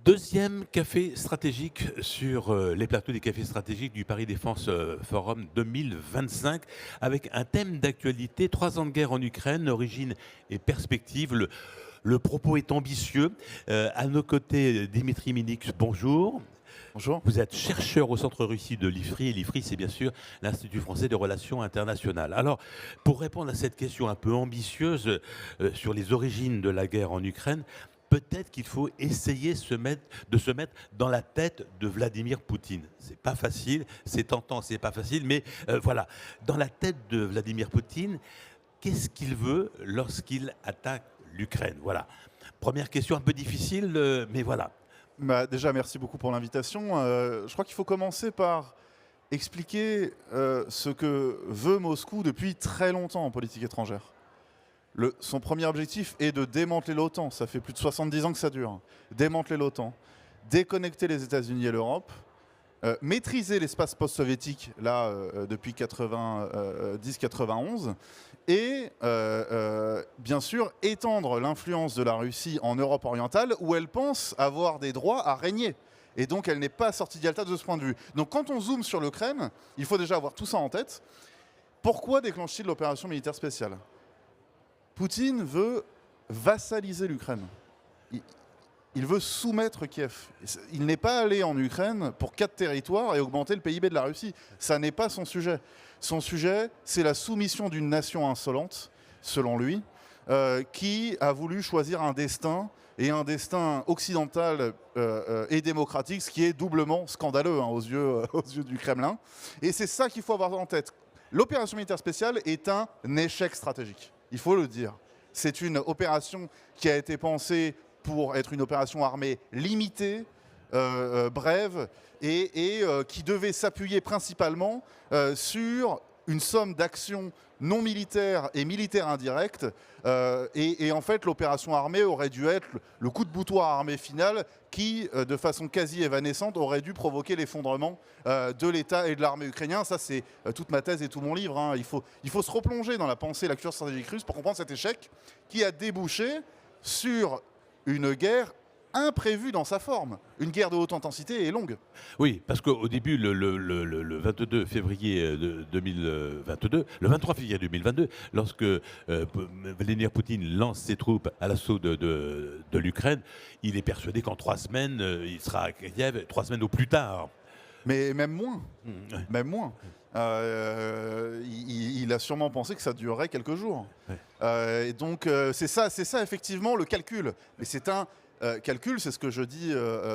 Deuxième café stratégique sur les plateaux des cafés stratégiques du Paris Défense Forum 2025 avec un thème d'actualité, 3 ans de guerre en Ukraine, origine et perspective. Le propos est ambitieux. À nos côtés, Dimitri Minix, bonjour. Bonjour. Vous êtes chercheur au Centre Russie de l'IFRI, et l'IFRI, c'est bien sûr l'Institut français de relations internationales. Alors, pour répondre à cette question un peu ambitieuse sur les origines de la guerre en Ukraine, peut-être qu'il faut essayer de se mettre dans la tête de Vladimir Poutine. C'est pas facile, c'est tentant, c'est pas facile, mais voilà, dans la tête de Vladimir Poutine, qu'est-ce qu'il veut lorsqu'il attaque l'Ukraine? Voilà. Première question un peu difficile, mais voilà. Déjà, merci beaucoup pour l'invitation. Je crois qu'il faut commencer par expliquer ce que veut Moscou depuis très longtemps en politique étrangère. Son premier objectif est de démanteler l'OTAN. Ça fait plus de 70 ans que ça dure. Démanteler l'OTAN, déconnecter les États-Unis et l'Europe, maîtriser l'espace post-soviétique là depuis 90-91 et bien sûr étendre l'influence de la Russie en Europe orientale où elle pense avoir des droits à régner. Et donc elle n'est pas sortie d'Yalta de ce point de vue. Donc quand on zoome sur l'Ukraine, il faut déjà avoir tout ça en tête. Pourquoi déclenche-t-il l'opération militaire spéciale? Poutine veut vassaliser l'Ukraine. Il veut soumettre Kiev. Il n'est pas allé en Ukraine pour 4 territoires et augmenter le PIB de la Russie. Ça n'est pas son sujet. Son sujet, c'est la soumission d'une nation insolente, selon lui, qui a voulu choisir un destin, et un destin occidental et démocratique, ce qui est doublement scandaleux aux yeux du Kremlin. Et c'est ça qu'il faut avoir en tête. L'opération militaire spéciale est un échec stratégique. Il faut le dire. C'est une opération qui a été pensée pour être une opération armée limitée, brève, et qui devait s'appuyer principalement sur une somme d'actions non militaires et militaires indirectes. Et en fait, l'opération armée aurait dû être le coup de boutoir armé final qui, de façon quasi évanescente, aurait dû provoquer l'effondrement de l'État et de l'armée ukrainien. Ça, c'est toute ma thèse et tout mon livre. Hein. Il faut se replonger dans la pensée et la culture stratégique russe pour comprendre cet échec qui a débouché sur une guerre imprévue dans sa forme, une guerre de haute intensité et longue. Oui, parce qu'au début, le 22 février 2022, le 23 février 2022, lorsque Vladimir Poutine lance ses troupes à l'assaut de l'Ukraine, il est persuadé qu'en 3 semaines, il sera à Kiev, 3 semaines au plus tard. Mais même moins. Ouais. Même moins. Il a sûrement pensé que ça durerait quelques jours. Ouais. Et donc, c'est ça effectivement le calcul. Mais c'est un calcul, c'est ce que je dis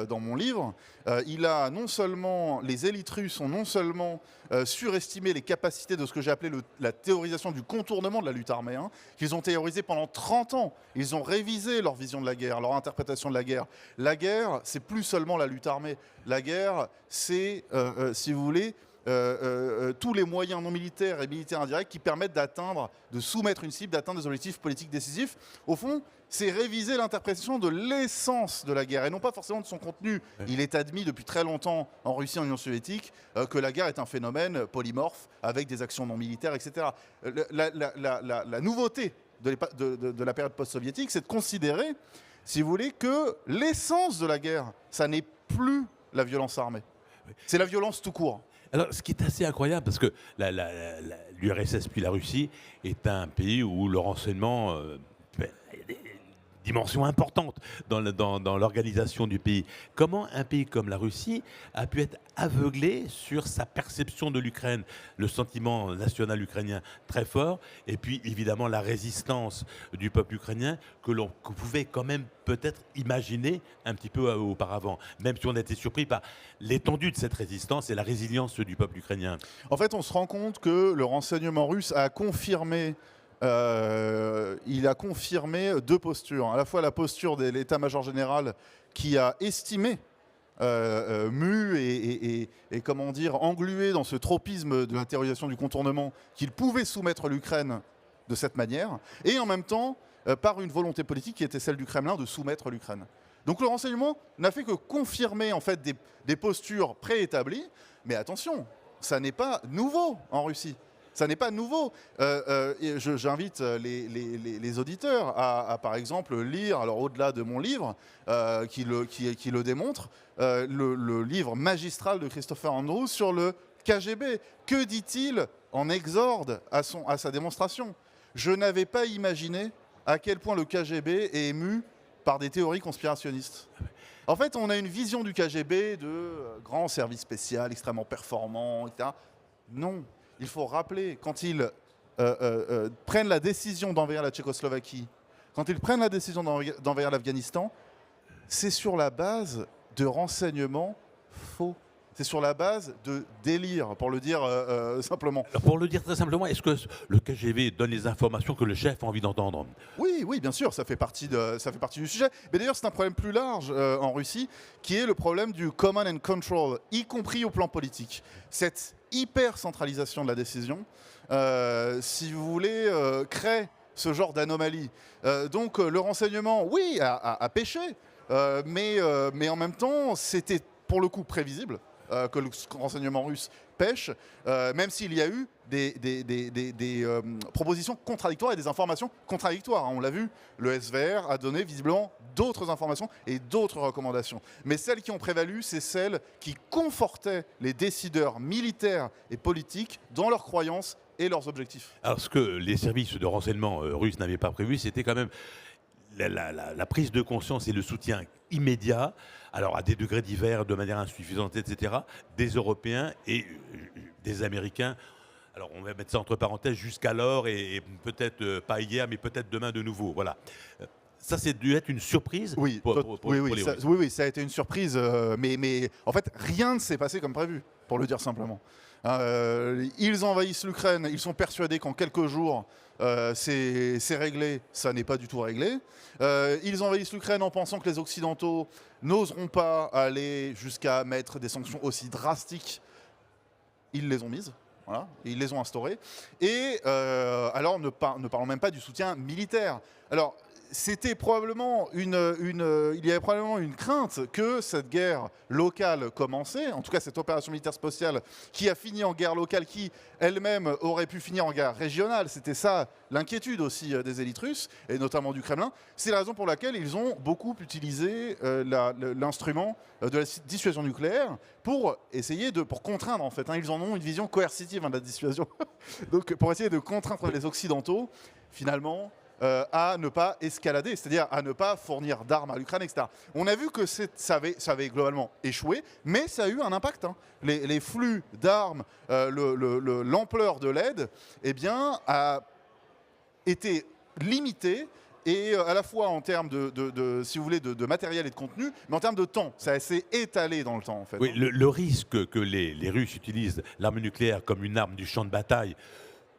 dans mon livre. Les élites russes ont non seulement surestimé les capacités de ce que j'ai appelé la théorisation du contournement de la lutte armée, hein, qu'ils ont théorisé pendant 30 ans. Ils ont révisé leur vision de la guerre, leur interprétation de la guerre. La guerre, c'est plus seulement la lutte armée. La guerre, c'est, si vous voulez, tous les moyens non militaires et militaires indirects qui permettent de soumettre une cible, d'atteindre des objectifs politiques décisifs. Au fond, c'est réviser l'interprétation de l'essence de la guerre et non pas forcément de son contenu. Ouais. Il est admis depuis très longtemps en Russie et en Union soviétique que la guerre est un phénomène polymorphe avec des actions non militaires, etc. La nouveauté de la période post-soviétique, c'est de considérer, si vous voulez, que l'essence de la guerre, ça n'est plus la violence armée. C'est la violence tout court. Alors, ce qui est assez incroyable, parce que l'URSS puis la Russie est un pays où le renseignement il y a des dimensions importantes dans l'organisation du pays. Comment un pays comme la Russie a pu être aveuglé sur sa perception de l'Ukraine, le sentiment national ukrainien très fort, et puis évidemment la résistance du peuple ukrainien que l'on pouvait quand même peut-être imaginer un petit peu auparavant, même si on a été surpris par l'étendue de cette résistance et la résilience du peuple ukrainien. En fait, on se rend compte que le renseignement russe a confirmé deux postures. À la fois la posture de l'état-major général qui a estimé, mu et comment dire, englué dans ce tropisme de la théorisation du contournement, qu'il pouvait soumettre l'Ukraine de cette manière, et en même temps par une volonté politique qui était celle du Kremlin de soumettre l'Ukraine. Donc le renseignement n'a fait que confirmer en fait des postures préétablies, mais attention, ça n'est pas nouveau en Russie. Ça n'est pas nouveau. J'invite les auditeurs à, par exemple, lire, alors au-delà de mon livre, qui le démontre, le livre magistral de Christopher Andrews sur le KGB. Que dit-il en exorde à sa démonstration? Je n'avais pas imaginé à quel point le KGB est ému par des théories conspirationnistes. En fait, on a une vision du KGB de grand service spécial, extrêmement performant, etc. Non, il faut rappeler, quand ils prennent la décision d'envahir la Tchécoslovaquie, quand ils prennent la décision d'envahir l'Afghanistan, c'est sur la base de renseignements faux. C'est sur la base de délire, pour le dire simplement. Alors, pour le dire très simplement, est-ce que le KGB donne les informations que le chef a envie d'entendre? Oui, bien sûr, ça fait partie du sujet. Mais d'ailleurs, c'est un problème plus large en Russie, qui est le problème du command and control, y compris au plan politique. Cette hyper-centralisation de la décision, si vous voulez, crée ce genre d'anomalie. Donc le renseignement, oui, a péché, mais en même temps, c'était pour le coup prévisible. Que le renseignement russe pêche, même s'il y a eu des propositions contradictoires et des informations contradictoires. On l'a vu, le SVR a donné visiblement d'autres informations et d'autres recommandations. Mais celles qui ont prévalu, c'est celles qui confortaient les décideurs militaires et politiques dans leurs croyances et leurs objectifs. Alors, ce que les services de renseignement russes n'avaient pas prévu, c'était quand même la prise de conscience et le soutien immédiat, alors à des degrés divers, de manière insuffisante, etc., des Européens et des Américains. Alors on va mettre ça entre parenthèses, jusqu'alors, et peut-être pas hier, mais peut-être demain de nouveau. Voilà. Ça, c'est dû être une surprise oui, pour les Russes. Oui, ça a été une surprise, mais en fait, rien ne s'est passé comme prévu, pour le dire simplement. Ils envahissent l'Ukraine, ils sont persuadés qu'en quelques jours, c'est réglé. Ça n'est pas du tout réglé. Ils envahissent l'Ukraine en pensant que les Occidentaux n'oseront pas aller jusqu'à mettre des sanctions aussi drastiques. Ils les ont mises. Voilà, ils les ont instaurées. Et alors, ne parlons même pas du soutien militaire. Alors, c'était probablement il y avait probablement une crainte que cette guerre locale commençait, en tout cas cette opération militaire spatiale qui a fini en guerre locale, qui elle-même aurait pu finir en guerre régionale. C'était ça l'inquiétude aussi des élites russes, et notamment du Kremlin. C'est la raison pour laquelle ils ont beaucoup utilisé l'instrument de la dissuasion nucléaire pour essayer pour contraindre en fait. Ils en ont une vision coercitive de la dissuasion. Donc pour essayer de contraindre les Occidentaux, finalement, à ne pas escalader, c'est-à-dire à ne pas fournir d'armes à l'Ukraine, etc. On a vu que ça avait globalement échoué, mais ça a eu un impact. Les flux d'armes, l'ampleur de l'aide, eh bien, a été limitée, et à la fois en termes si vous voulez, de matériel et de contenu, mais en termes de temps. Ça s'est étalé dans le temps, en fait. Oui, le risque que les Russes utilisent l'arme nucléaire comme une arme du champ de bataille,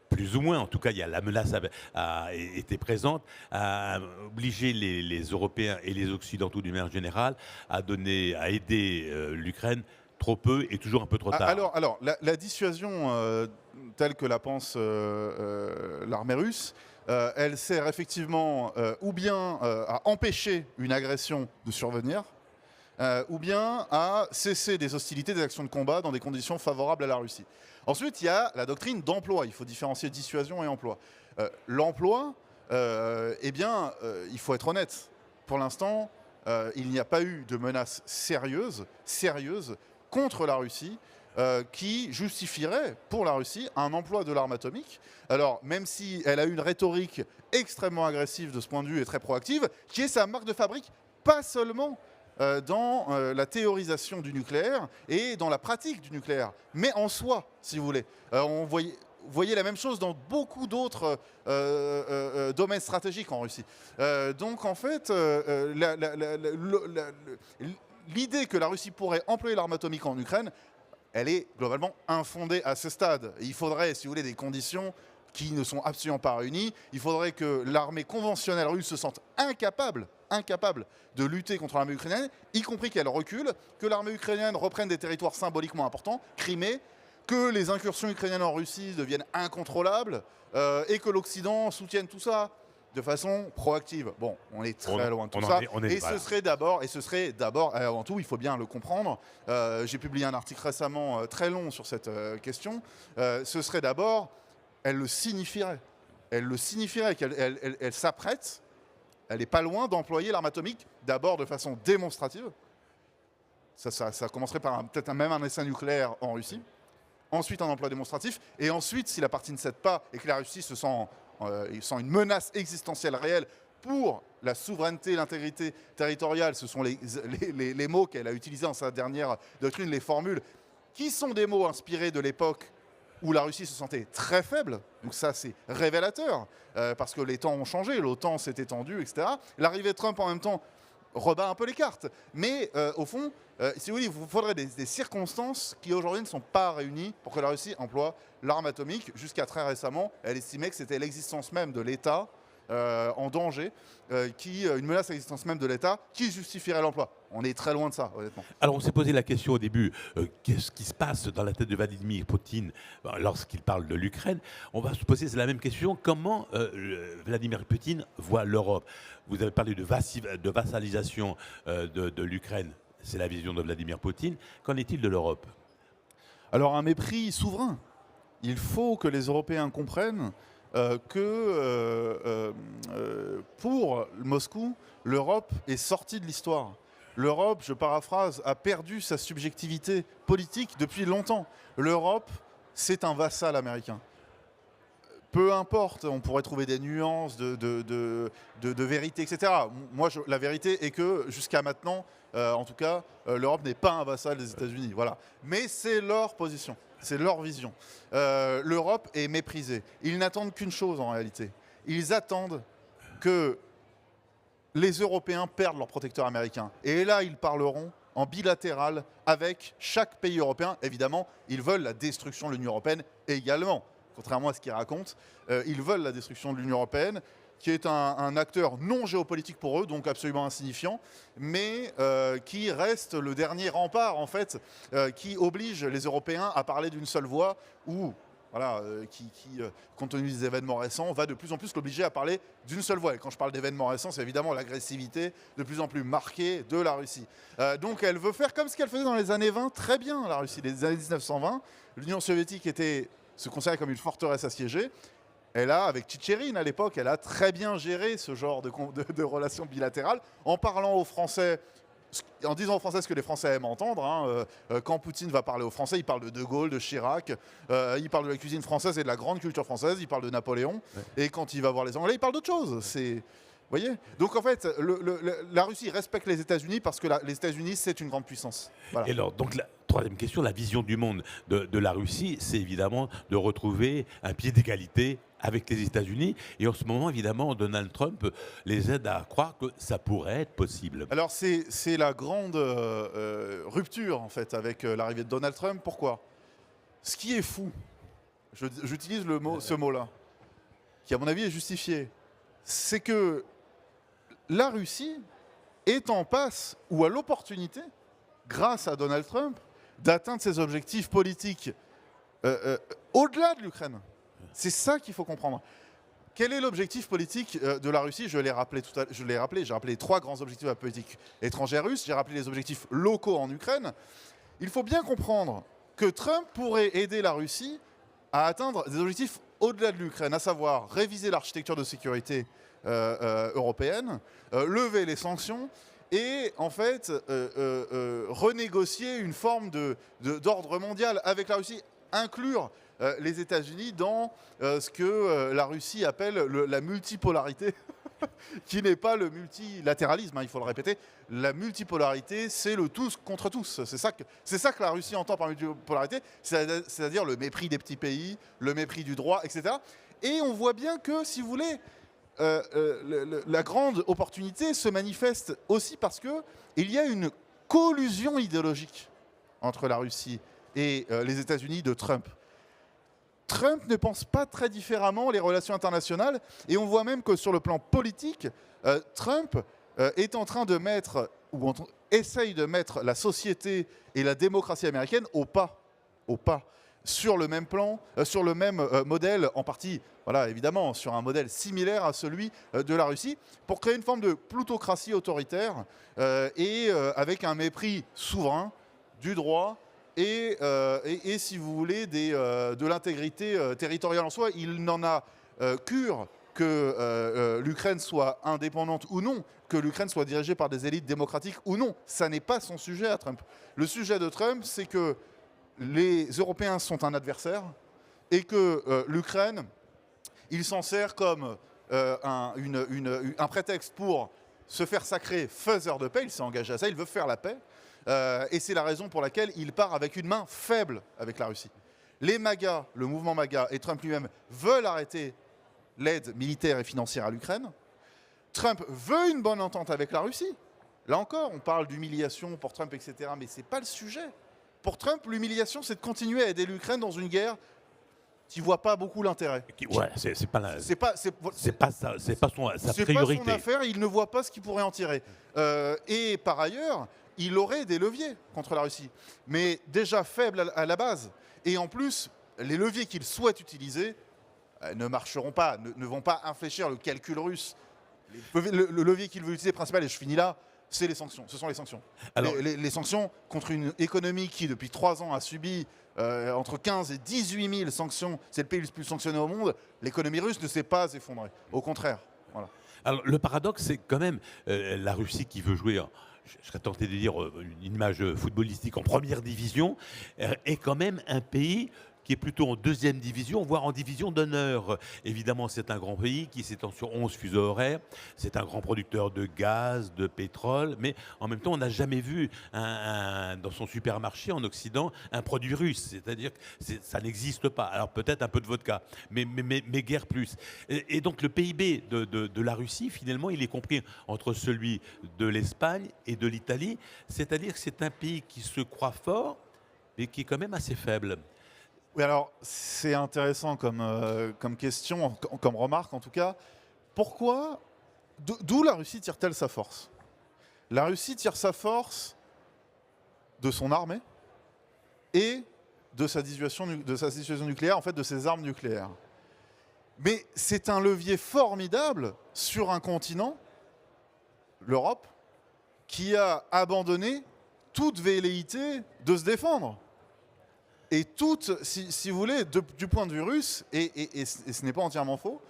plus ou moins, en tout cas, la menace a été présente, a obligé les Européens et les Occidentaux d'une manière générale à aider l'Ukraine trop peu et toujours un peu trop tard. Alors la dissuasion telle que la pense l'armée russe, elle sert effectivement ou bien à empêcher une agression de survenir, ou bien à cesser des hostilités, des actions de combat dans des conditions favorables à la Russie. Ensuite, il y a la doctrine d'emploi. Il faut différencier dissuasion et emploi. L'emploi, il faut être honnête. Pour l'instant, il n'y a pas eu de menace sérieuse contre la Russie qui justifierait pour la Russie un emploi de l'arme atomique. Alors, même si elle a eu une rhétorique extrêmement agressive de ce point de vue et très proactive, qui est sa marque de fabrique, pas seulement dans la théorisation du nucléaire et dans la pratique du nucléaire, mais en soi, si vous voulez. Vous voyez la même chose dans beaucoup d'autres domaines stratégiques en Russie. Donc en fait, l'idée que la Russie pourrait employer l'arme atomique en Ukraine, elle est globalement infondée à ce stade. Il faudrait, si vous voulez, des conditions qui ne sont absolument pas réunies. Il faudrait que l'armée conventionnelle russe se sente incapable de lutter contre l'armée ukrainienne, y compris qu'elle recule, que l'armée ukrainienne reprenne des territoires symboliquement importants, Crimée, que les incursions ukrainiennes en Russie deviennent incontrôlables, et que l'Occident soutienne tout ça de façon proactive. Bon, on est très loin de tout ça. Ce serait d'abord, avant tout, il faut bien le comprendre, j'ai publié un article récemment très long sur cette question, ce serait d'abord elle le signifierait. Elle le signifierait qu'elle elle s'apprête, elle n'est pas loin d'employer l'arme atomique, d'abord de façon démonstrative. Ça commencerait par peut-être même un essai nucléaire en Russie. Ensuite, un emploi démonstratif. Et ensuite, si la partie ne cède pas et que la Russie se sent une menace existentielle réelle pour la souveraineté, l'intégrité territoriale, ce sont les mots qu'elle a utilisés dans sa dernière doctrine, les formules, qui sont des mots inspirés de l'époque où la Russie se sentait très faible. Donc ça, c'est révélateur, parce que les temps ont changé, l'OTAN s'est étendue, etc. L'arrivée de Trump, en même temps, rebat un peu les cartes. Mais au fond, si vous voulez, il vous faudrait des circonstances qui aujourd'hui ne sont pas réunies pour que la Russie emploie l'arme atomique. Jusqu'à très récemment, elle estimait que c'était l'existence même de l'État en danger, une menace à l'existence même de l'État qui justifierait l'emploi. On est très loin de ça, honnêtement. Alors on s'est posé la question au début, qu'est-ce qui se passe dans la tête de Vladimir Poutine lorsqu'il parle de l'Ukraine? On va se poser la même question, comment Vladimir Poutine voit l'Europe? Vous avez parlé de vassalisation de l'Ukraine, c'est la vision de Vladimir Poutine. Qu'en est-il de l'Europe? Alors un mépris souverain. Il faut que les Européens comprennent que pour Moscou, l'Europe est sortie de l'histoire. L'Europe, je paraphrase, a perdu sa subjectivité politique depuis longtemps. L'Europe, c'est un vassal américain. Peu importe, on pourrait trouver des nuances de vérité, etc. Moi, la vérité est que jusqu'à maintenant, en tout cas, l'Europe n'est pas un vassal des États-Unis. Voilà. Mais c'est leur position. C'est leur vision. L'Europe est méprisée. Ils n'attendent qu'une chose en réalité. Ils attendent que les Européens perdent leur protecteur américain. Et là, ils parleront en bilatéral avec chaque pays européen. Évidemment, ils veulent la destruction de l'Union européenne également. Contrairement à ce qu'ils racontent, ils veulent la destruction de l'Union européenne, qui est un acteur non géopolitique pour eux, donc absolument insignifiant, mais qui reste le dernier rempart, en fait, qui oblige les Européens à parler d'une seule voix, ou, voilà, compte tenu des événements récents, va de plus en plus l'obliger à parler d'une seule voix. Et quand je parle d'événements récents, c'est évidemment l'agressivité de plus en plus marquée de la Russie. Donc elle veut faire comme ce qu'elle faisait dans les années 20, très bien, la Russie. Les années 1920, l'Union soviétique se considérait comme une forteresse assiégée. Elle a, avec Tchitcherine à l'époque, elle a très bien géré ce genre de relations bilatérales en parlant aux Français, en disant aux Français ce que les Français aiment entendre. Hein. Quand Poutine va parler aux Français, il parle de Gaulle, de Chirac, il parle de la cuisine française et de la grande culture française, il parle de Napoléon. Ouais. Et quand il va voir les Anglais, il parle d'autre chose. Vous voyez? Donc en fait, la Russie respecte les États-Unis parce que les États-Unis, c'est une grande puissance. Voilà. Et alors, donc la troisième question, la vision du monde de la Russie, c'est évidemment de retrouver un pied d'égalité avec les États-Unis. Et en ce moment, évidemment, Donald Trump les aide à croire que ça pourrait être possible. Alors c'est la grande rupture, en fait, avec l'arrivée de Donald Trump. Pourquoi? Ce qui est fou, j'utilise ce mot-là, qui à mon avis est justifié, c'est que la Russie est en passe ou à l'opportunité, grâce à Donald Trump, d'atteindre ses objectifs politiques au-delà de l'Ukraine. C'est ça qu'il faut comprendre. Quel est l'objectif politique de la Russie? Je l'ai rappelé tout à l'heure. J'ai rappelé les 3 grands objectifs de la politique étrangère russe. J'ai rappelé les objectifs locaux en Ukraine. Il faut bien comprendre que Trump pourrait aider la Russie à atteindre des objectifs au-delà de l'Ukraine, à savoir réviser l'architecture de sécurité européenne, lever les sanctions et en fait renégocier une forme d'ordre mondial avec la Russie, inclure les États-Unis dans ce que la Russie appelle la multipolarité, qui n'est pas le multilatéralisme, hein, il faut le répéter. La multipolarité, c'est le tous contre tous. C'est ça que la Russie entend par multipolarité, c'est-à-dire le mépris des petits pays, le mépris du droit, etc. Et on voit bien que, si vous voulez, la grande opportunité se manifeste aussi parce qu'il y a une collusion idéologique entre la Russie et les États-Unis de Trump. Trump ne pense pas très différemment les relations internationales et on voit même que sur le plan politique, Trump est en train de mettre, ou essaye de mettre la société et la démocratie américaine au pas, sur le même plan, sur le même modèle, en partie, voilà, évidemment, sur un modèle similaire à celui de la Russie, pour créer une forme de plutocratie autoritaire et avec un mépris souverain du droit, et si vous voulez, de l'intégrité territoriale en soi. Il n'en a cure que l'Ukraine soit indépendante ou non, que l'Ukraine soit dirigée par des élites démocratiques ou non. Ça n'est pas son sujet à Trump. Le sujet de Trump, c'est que les Européens sont un adversaire et que l'Ukraine, il s'en sert comme un prétexte pour se faire sacrer faiseur de paix. Il s'est engagé à ça, il veut faire la paix. Et c'est la raison pour laquelle il part avec une main faible avec la Russie. Les MAGA, le mouvement MAGA et Trump lui-même veulent arrêter l'aide militaire et financière à l'Ukraine. Trump veut une bonne entente avec la Russie. Là encore, on parle d'humiliation pour Trump, etc. Mais ce n'est pas le sujet. Pour Trump, l'humiliation, c'est de continuer à aider l'Ukraine dans une guerre qui ne voit pas beaucoup l'intérêt. Ouais, c'est pas sa C'est priorité. pas son affaire, il ne voit pas ce qu'il pourrait en tirer. Et par ailleurs, il aurait des leviers contre la Russie, mais déjà faibles à la base. Et en plus, les leviers qu'il souhaite utiliser ne marcheront pas, ne vont pas infléchir le calcul russe. Le levier qu'il veut utiliser principal, et je finis là, c'est les sanctions. Ce sont les sanctions. Alors, les sanctions contre une économie qui, depuis 3 ans, a subi entre 15 et 18 000 sanctions. C'est le pays le plus sanctionné au monde. L'économie russe ne s'est pas effondrée. Au contraire. Voilà. Alors, le paradoxe, c'est quand même la Russie qui veut jouer, je serais tenté de dire une image footballistique en première division, est quand même un pays qui est plutôt en deuxième division, voire en division d'honneur. Évidemment, c'est un grand pays qui s'étend sur 11 fuseaux horaires. C'est un grand producteur de gaz, de pétrole. Mais en même temps, on n'a jamais vu dans son supermarché en Occident un produit russe. C'est-à-dire que ça n'existe pas. Alors peut-être un peu de vodka, mais guère plus. Et donc le PIB de la Russie, finalement, il est compris entre celui de l'Espagne et de l'Italie. C'est-à-dire que c'est un pays qui se croit fort, mais qui est quand même assez faible. Oui, alors c'est intéressant comme question, comme remarque en tout cas. Pourquoi, d'où la Russie tire-t-elle sa force? La Russie tire sa force de son armée et de sa dissuasion nucléaire, en fait de ses armes nucléaires. Mais c'est un levier formidable sur un continent, l'Europe, qui a abandonné toute velléité de se défendre. Et toute, si vous voulez, du point de vue russe, et ce n'est pas entièrement faux,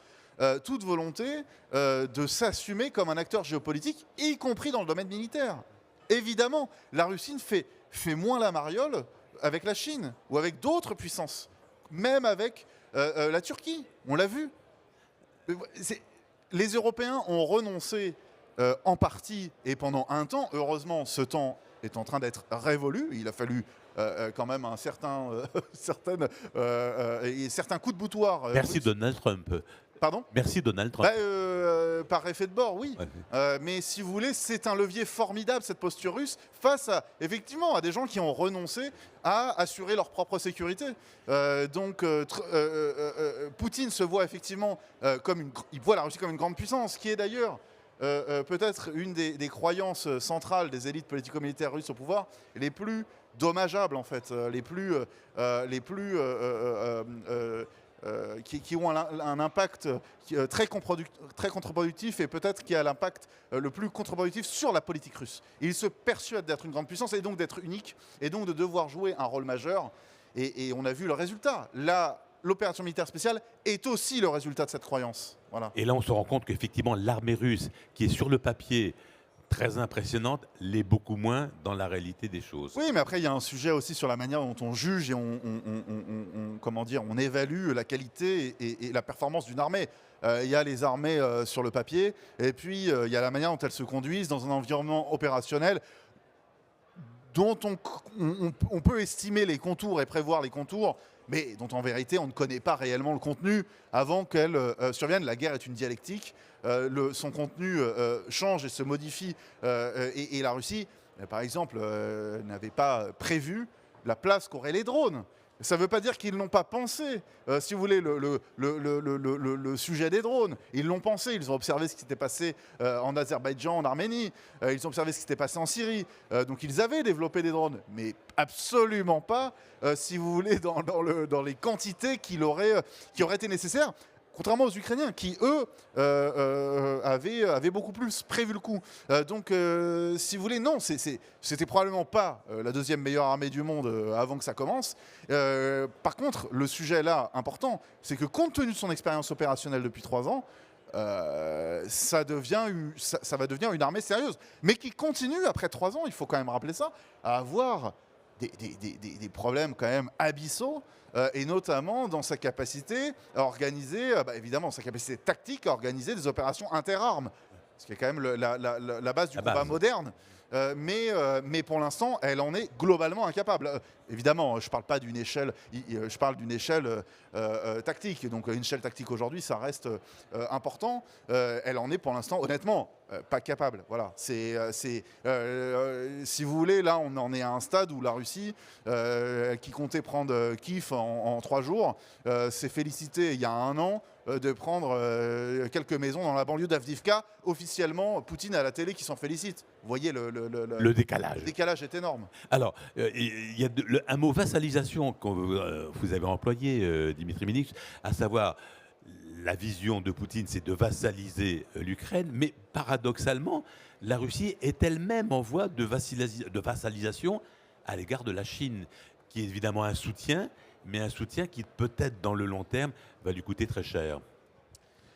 toute volonté de s'assumer comme un acteur géopolitique, y compris dans le domaine militaire. Évidemment, la Russie fait moins la mariole avec la Chine ou avec d'autres puissances, même avec la Turquie, on l'a vu. Les Européens ont renoncé en partie et pendant un temps. Heureusement, ce temps est en train d'être révolu. Il a fallu quand même certains coups de boutoir. Merci Donald Trump. Pardon ? Merci Donald Trump. Par effet de bord, oui. Ouais. Mais si vous voulez, c'est un levier formidable, cette posture russe, face effectivement à des gens qui ont renoncé à assurer leur propre sécurité. Poutine se voit effectivement il voit la Russie comme une grande puissance, qui est d'ailleurs peut-être une des croyances centrales des élites politico-militaires russes au pouvoir, les plus dommageables en fait, qui ont un impact très contre-productif et peut-être qui a l'impact le plus contre-productif sur la politique russe. Il se persuade d'être une grande puissance et donc d'être unique et donc de devoir jouer un rôle majeur. Et on a vu le résultat. L'opération militaire spéciale est aussi le résultat de cette croyance. Voilà. Et là, on se rend compte qu'effectivement, l'armée russe, qui est sur le papier très impressionnante, l'est beaucoup moins dans la réalité des choses. Oui, mais après, il y a un sujet aussi sur la manière dont on juge et on évalue la qualité et la performance d'une armée. Il y a les armées sur le papier, et puis il y a la manière dont elles se conduisent dans un environnement opérationnel dont on peut estimer les contours et prévoir les contours, mais dont en vérité on ne connaît pas réellement le contenu avant qu'elle survienne. La guerre est une dialectique, son contenu change et se modifie, et la Russie, par exemple, n'avait pas prévu la place qu'auraient les drones. Ça ne veut pas dire qu'ils n'ont pas pensé, si vous voulez, le sujet des drones. Ils l'ont pensé, ils ont observé ce qui s'était passé en Azerbaïdjan, en Arménie, ils ont observé ce qui s'était passé en Syrie. Donc ils avaient développé des drones, mais absolument pas, si vous voulez, dans les quantités qui auraient été nécessaires. Contrairement aux Ukrainiens qui, eux, avaient beaucoup plus prévu le coup. Donc, si vous voulez, non, c'était probablement pas la deuxième meilleure armée du monde avant que ça commence. Par contre, le sujet là, important, c'est que compte tenu de son expérience opérationnelle depuis 3 ans, ça va devenir une armée sérieuse. Mais qui continue, après 3 ans, il faut quand même rappeler ça, à avoir des problèmes quand même abyssaux, et notamment dans sa capacité à organiser, évidemment, sa capacité tactique à organiser des opérations interarmes, ce qui est quand même la base du combat moderne. Mais pour l'instant, elle en est globalement incapable. Évidemment, je ne parle pas d'une échelle, je parle d'une échelle tactique. Donc une échelle tactique aujourd'hui, ça reste important. Elle en est pour l'instant, honnêtement, pas capable. Voilà. Si vous voulez, là, on en est à un stade où la Russie, qui comptait prendre Kiev en 3 jours, s'est félicitée il y a 1 an de prendre quelques maisons dans la banlieue d'Avdivka. Officiellement, Poutine à la télé qui s'en félicite. Vous voyez Le décalage. Le décalage est énorme. Alors, il y a un mot vassalisation que vous avez employé, Dimitri Minix, à savoir la vision de Poutine, c'est de vassaliser l'Ukraine, mais paradoxalement, la Russie est elle-même en voie de vassalisation à l'égard de la Chine, qui est évidemment un soutien, mais un soutien qui peut-être dans le long terme va lui coûter très cher.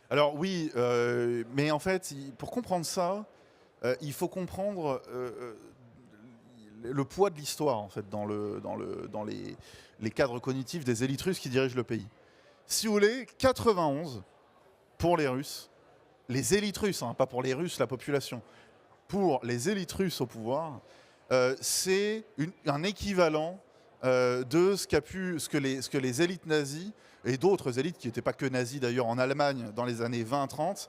Alors oui, mais en fait, pour comprendre ça, il faut comprendre le poids de l'histoire en fait dans les cadres cognitifs des élites russes qui dirigent le pays. Si vous voulez, 91 pour les Russes, les élites russes, pas pour les Russes, la population, pour les élites russes au pouvoir, c'est un équivalent de ce que les élites nazies et d'autres élites qui n'étaient pas que nazies d'ailleurs en Allemagne dans les années 20-30,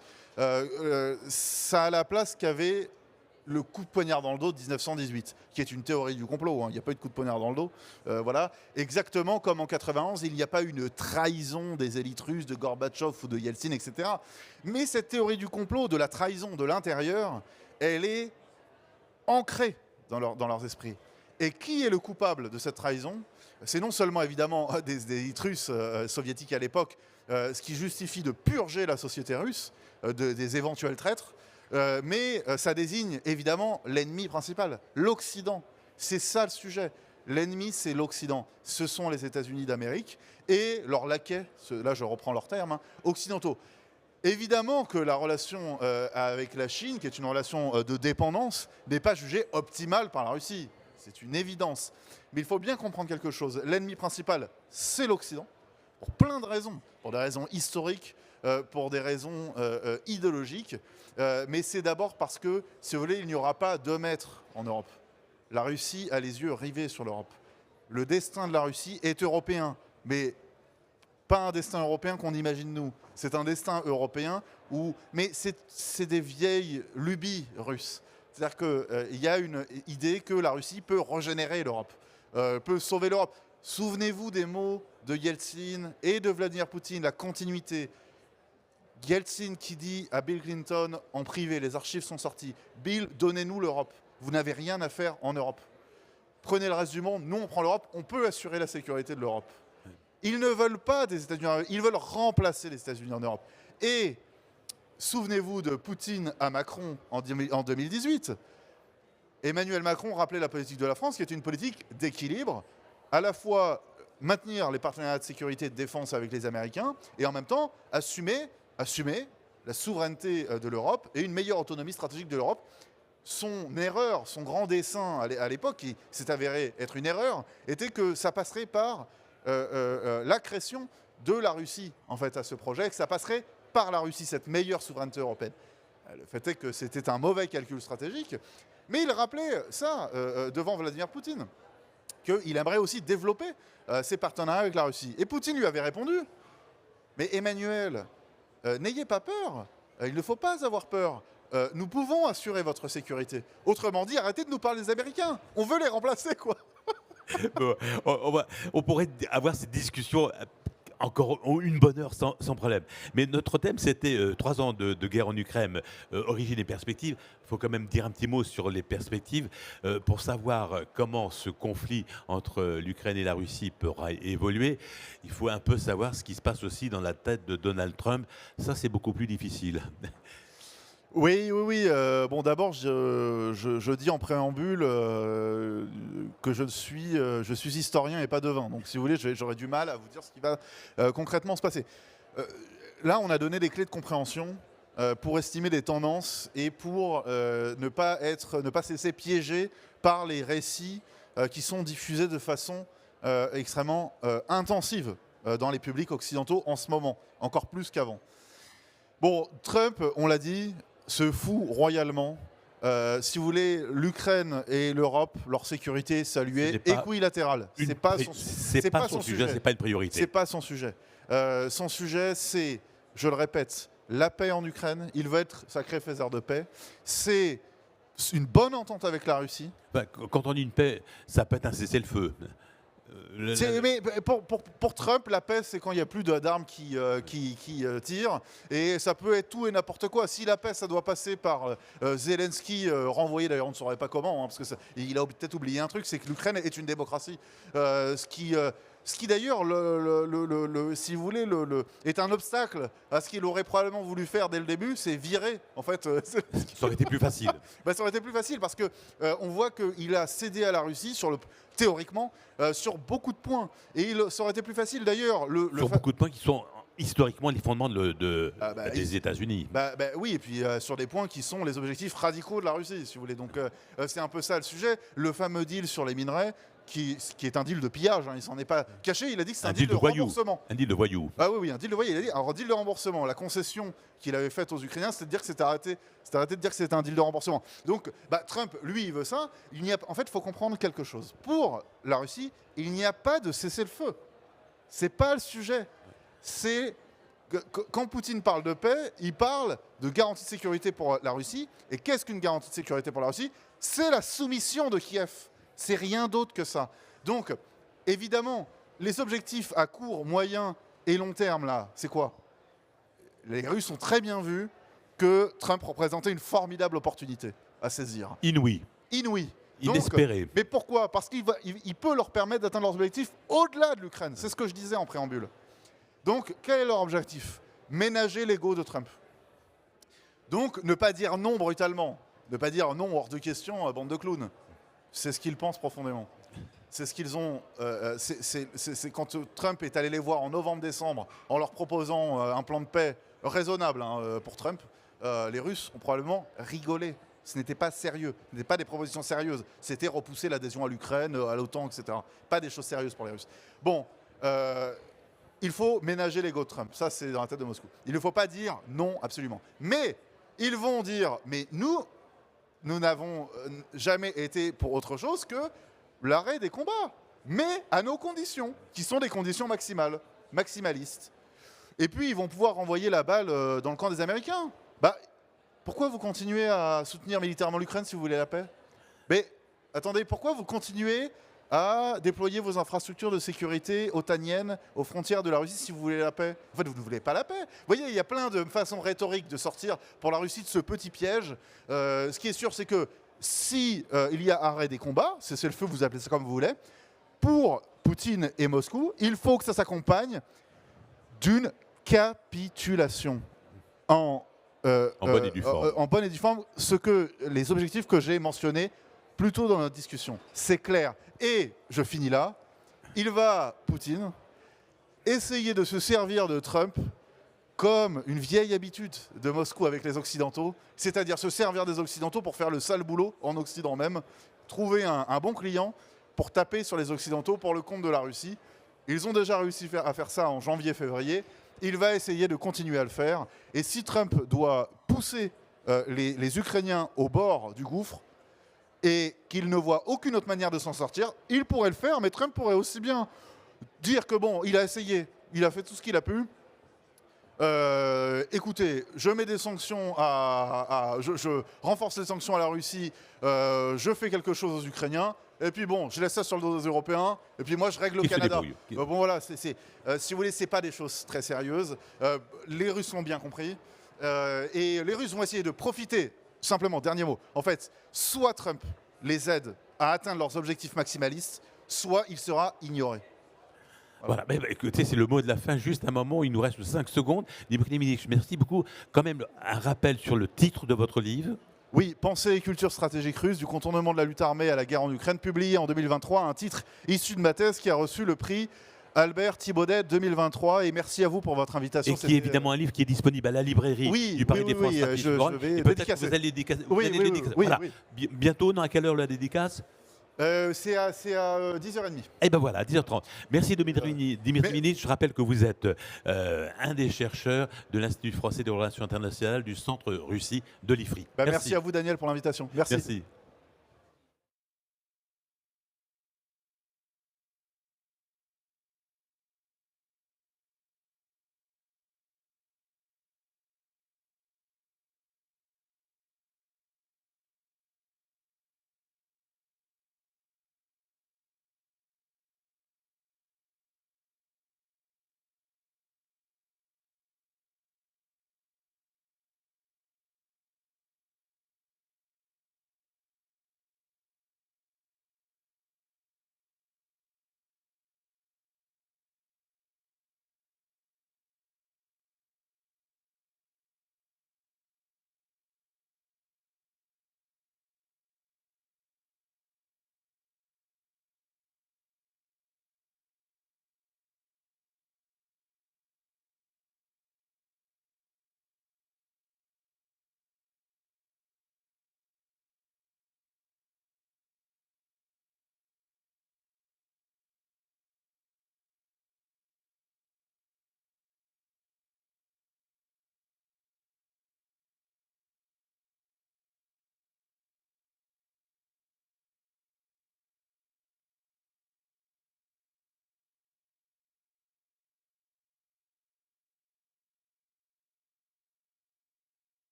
ça a la place qu'avait le coup de poignard dans le dos de 1918, qui est une théorie du complot. Il n'y a pas eu de coup de poignard dans le dos. Voilà. Exactement comme en 91, il n'y a pas eu une trahison des élites russes, de Gorbatchev ou de Yeltsin, etc. Mais cette théorie du complot, de la trahison de l'intérieur, elle est ancrée dans leurs esprits. Et qui est le coupable de cette trahison? C'est non seulement évidemment des élites russes soviétiques à l'époque, ce qui justifie de purger la société russe des éventuels traîtres, mais ça désigne évidemment l'ennemi principal, l'Occident. C'est ça le sujet. L'ennemi, c'est l'Occident. Ce sont les États-Unis d'Amérique et leurs laquais, là je reprends leurs termes, occidentaux. Évidemment que la relation avec la Chine, qui est une relation de dépendance, n'est pas jugée optimale par la Russie. C'est une évidence. Mais il faut bien comprendre quelque chose. L'ennemi principal, c'est l'Occident, pour plein de raisons. Pour des raisons historiques, pour des raisons idéologiques. Mais c'est d'abord parce que, si vous voulez, il n'y aura pas 2 mètres en Europe. La Russie a les yeux rivés sur l'Europe. Le destin de la Russie est européen, mais pas un destin européen qu'on imagine nous. C'est un destin européen mais c'est des vieilles lubies russes. C'est-à-dire qu'il y a une idée que la Russie peut régénérer l'Europe, peut sauver l'Europe. Souvenez-vous des mots de Yeltsin et de Vladimir Poutine, la continuité. Yeltsin qui dit à Bill Clinton en privé, les archives sont sorties, Bill, donnez-nous l'Europe. Vous n'avez rien à faire en Europe. Prenez le reste du monde, nous on prend l'Europe, on peut assurer la sécurité de l'Europe. Ils ne veulent pas des États-Unis, ils veulent remplacer les États-Unis en Europe. Et souvenez-vous de Poutine à Macron en 2018. Emmanuel Macron rappelait la politique de la France qui est une politique d'équilibre, à la fois maintenir les partenariats de sécurité et de défense avec les Américains et en même temps assumer la souveraineté de l'Europe et une meilleure autonomie stratégique de l'Europe. Son erreur, son grand dessein à l'époque, qui s'est avéré être une erreur, était que ça passerait par l'accrétion de la Russie en fait, à ce projet, que ça passerait par la Russie, cette meilleure souveraineté européenne. Le fait est que c'était un mauvais calcul stratégique, mais il rappelait ça devant Vladimir Poutine, qu'il aimerait aussi développer ses partenariats avec la Russie. Et Poutine lui avait répondu, mais Emmanuel, n'ayez pas peur, il ne faut pas avoir peur. Nous pouvons assurer votre sécurité. Autrement dit, arrêtez de nous parler des Américains. On veut les remplacer, quoi. Bon, on pourrait avoir cette discussion Encore une bonne heure sans problème. Mais notre thème, c'était 3 ans de guerre en Ukraine, origine et perspectives. Il faut quand même dire un petit mot sur les perspectives pour savoir comment ce conflit entre l'Ukraine et la Russie pourra évoluer. Il faut un peu savoir ce qui se passe aussi dans la tête de Donald Trump. Ça, c'est beaucoup plus difficile. Oui, oui, oui. Bon, d'abord, je dis en préambule que je suis historien et pas devin. Donc, si vous voulez, j'aurais du mal à vous dire ce qui va concrètement se passer. Euh, Là, on a donné des clés de compréhension pour estimer des tendances et pour ne pas se laisser piéger par les récits qui sont diffusés de façon extrêmement intensive dans les publics occidentaux en ce moment, encore plus qu'avant. Bon, Trump, on l'a dit, se fout royalement. Si vous voulez, l'Ukraine et l'Europe, leur sécurité, ça lui est équilatérale. C'est pas son sujet. C'est pas une priorité. C'est pas son sujet. Son sujet, c'est, je le répète, la paix en Ukraine. Il veut être sacré faiseur de paix. C'est une bonne entente avec la Russie. Ben, quand on dit une paix, ça peut être un cessez-le-feu. Mais pour Trump, la paix, c'est quand il n'y a plus d'armes qui tirent. Et ça peut être tout et n'importe quoi. Si la paix, ça doit passer par Zelensky, renvoyé d'ailleurs, on ne saurait pas comment, hein, parce qu'il a peut-être oublié un truc, c'est que l'Ukraine est une démocratie. Ce qui d'ailleurs, si vous voulez, est un obstacle à ce qu'il aurait probablement voulu faire dès le début, c'est virer. En fait, ça aurait été plus facile. Ben, ça aurait été plus facile parce que on voit qu'il a cédé à la Russie théoriquement sur beaucoup de points. Et ça aurait été plus facile d'ailleurs. Sur beaucoup de points qui sont historiquement les fondements des États-Unis. Oui, et puis sur des points qui sont les objectifs radicaux de la Russie, si vous voulez. Donc c'est un peu ça le sujet. Le fameux deal sur les minerais, qui est un deal de pillage, hein, il s'en est pas caché, il a dit que c'est un deal de remboursement. Un deal de voyou. Ah oui, un deal de voyou. Il a dit, alors, un deal de remboursement. La concession qu'il avait faite aux Ukrainiens, c'était de dire que c'était arrêté de dire que c'était un deal de remboursement. Donc, Trump, lui, il veut ça. En fait, il faut comprendre quelque chose. Pour la Russie, il n'y a pas de cessez-le-feu. C'est pas le sujet. C'est quand Poutine parle de paix, il parle de garantie de sécurité pour la Russie. Et qu'est-ce qu'une garantie de sécurité pour la Russie? C'est la soumission de Kiev. C'est rien d'autre que ça. Donc, évidemment, les objectifs à court, moyen et long terme, là, c'est quoi? Les Russes ont très bien vu que Trump représentait une formidable opportunité à saisir. Inouï. Inespéré. Mais pourquoi? Parce qu'il peut leur permettre d'atteindre leurs objectifs au-delà de l'Ukraine. C'est ce que je disais en préambule. Donc, quel est leur objectif? Ménager l'ego de Trump. Donc, ne pas dire non brutalement. Ne pas dire non hors de question, bande de clowns. C'est ce qu'ils pensent profondément. C'est ce qu'ils ont. C'est quand Trump est allé les voir en novembre-décembre en leur proposant un plan de paix raisonnable pour Trump, les Russes ont probablement rigolé. Ce n'était pas sérieux. Ce n'était pas des propositions sérieuses. C'était repousser l'adhésion à l'Ukraine, à l'OTAN, etc. Pas des choses sérieuses pour les Russes. Bon, il faut ménager l'ego de Trump. Ça, c'est dans la tête de Moscou. Il ne faut pas dire non, absolument. Mais ils vont dire, mais nous n'avons jamais été pour autre chose que l'arrêt des combats, mais à nos conditions, qui sont des conditions maximalistes. Et puis, ils vont pouvoir renvoyer la balle dans le camp des Américains. Pourquoi vous continuez à soutenir militairement l'Ukraine si vous voulez la paix? Mais attendez, pourquoi vous continuez à déployer vos infrastructures de sécurité otaniennes aux frontières de la Russie si vous voulez la paix? En fait, vous ne voulez pas la paix. Vous voyez, il y a plein de façons rhétoriques de sortir pour la Russie de ce petit piège. Ce qui est sûr, c'est que si il y a arrêt des combats, c'est le feu, vous appelez ça comme vous voulez, pour Poutine et Moscou, il faut que ça s'accompagne d'une capitulation en bonne et due forme. En bonne et due forme, les objectifs que j'ai mentionnés plus tôt dans notre discussion. C'est clair. Et, je finis là, Poutine, essayer de se servir de Trump comme une vieille habitude de Moscou avec les Occidentaux, c'est-à-dire se servir des Occidentaux pour faire le sale boulot en Occident même, trouver un bon client pour taper sur les Occidentaux pour le compte de la Russie. Ils ont déjà réussi à faire ça en janvier-février. Il va essayer de continuer à le faire. Et si Trump doit pousser les Ukrainiens au bord du gouffre, et qu'il ne voit aucune autre manière de s'en sortir, il pourrait le faire, mais Trump pourrait aussi bien dire que bon, il a essayé, il a fait tout ce qu'il a pu. Écoutez, je mets des sanctions je renforce les sanctions à la Russie, je fais quelque chose aux Ukrainiens, et puis bon, je laisse ça sur le dos des Européens, et puis moi je règle au Qui se Canada. débrouille. Bon voilà, si vous voulez, c'est pas des choses très sérieuses. Les Russes l'ont bien compris, et les Russes vont essayer de profiter, simplement, dernier mot, en fait, soit Trump les aide à atteindre leurs objectifs maximalistes, soit il sera ignoré. Voilà, écoutez, c'est le mot de la fin. Juste un moment, il nous reste 5 secondes. Dimitri Militch, merci beaucoup. Quand même, un rappel sur le titre de votre livre. Oui, Pensée et culture stratégique russe, du contournement de la lutte armée à la guerre en Ukraine, publié en 2023, un titre issu de ma thèse qui a reçu le prix Albert Thibaudet 2023. Et merci à vous pour votre invitation. Et qui est évidemment un livre qui est disponible à la librairie du Paris des France. Je vais peut-être que dédicacer. vous allez dédicacer. Oui. Voilà. Bientôt, dans à quelle heure la dédicace? C'est à 10h30. Eh ben voilà, 10h30. Merci Dimitri Militch. Je rappelle que vous êtes un des chercheurs de l'Institut français des relations internationales du Centre Russie de l'IFRI. Merci à vous Daniel pour l'invitation. Merci.